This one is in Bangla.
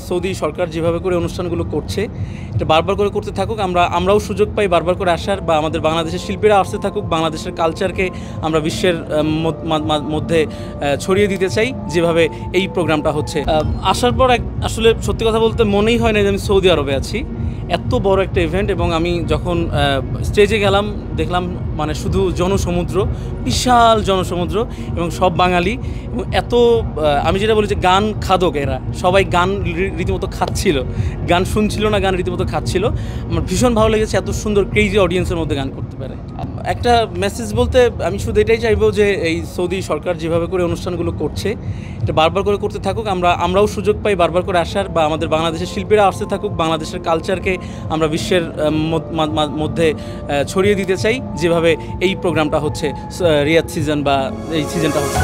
সৌদি সরকার যেভাবে করে অনুষ্ঠানগুলো করছে এটা বারবার করে করতে থাকুক, আমরাও সুযোগ পাই বারবার করে আসার, বা আমাদের বাংলাদেশের শিল্পীরা আসতে থাকুক, বাংলাদেশের কালচারকে আমরা বিশ্বের মধ্যে ছড়িয়ে দিতে চাই যেভাবে এই প্রোগ্রামটা হচ্ছে। আসার পর আসলে সত্যি কথা বলতে মনেই হয় না যে আমি সৌদি আরবে আছি। এত বড় একটা ইভেন্ট, এবং আমি যখন স্টেজে গেলাম দেখলাম মানে শুধু জনসমুদ্র, বিশাল জনসমুদ্র, এবং সব বাঙালি, এবং এত আমি যেটা বলি যে গান খাদক, এরা সবাই গান রীতিমতো খাচ্ছিল, গান শুনছিল না, গান রীতিমতো খাচ্ছিল। আমার ভীষণ ভালো লেগেছে এত সুন্দর ক্রেজি অডিয়েন্সের মধ্যে গান করতে পারে। একটা মেসেজ বলতে আমি শুধু এটাই চাইবো যে এই সৌদি সরকার যেভাবে করে অনুষ্ঠানগুলো করছে এটা বারবার করে করতে থাকুক, আমরাও সুযোগ পাই বারবার করে আসার, বা আমাদের বাংলাদেশের শিল্পীরা আসতে থাকুক, বাংলাদেশের কালচারকে আমরা বিশ্বের মধ্যে ছড়িয়ে দিতে চাই যেভাবে এই প্রোগ্রামটা হচ্ছে, রিয়াদ সিজন বা এই সিজনটা হচ্ছে।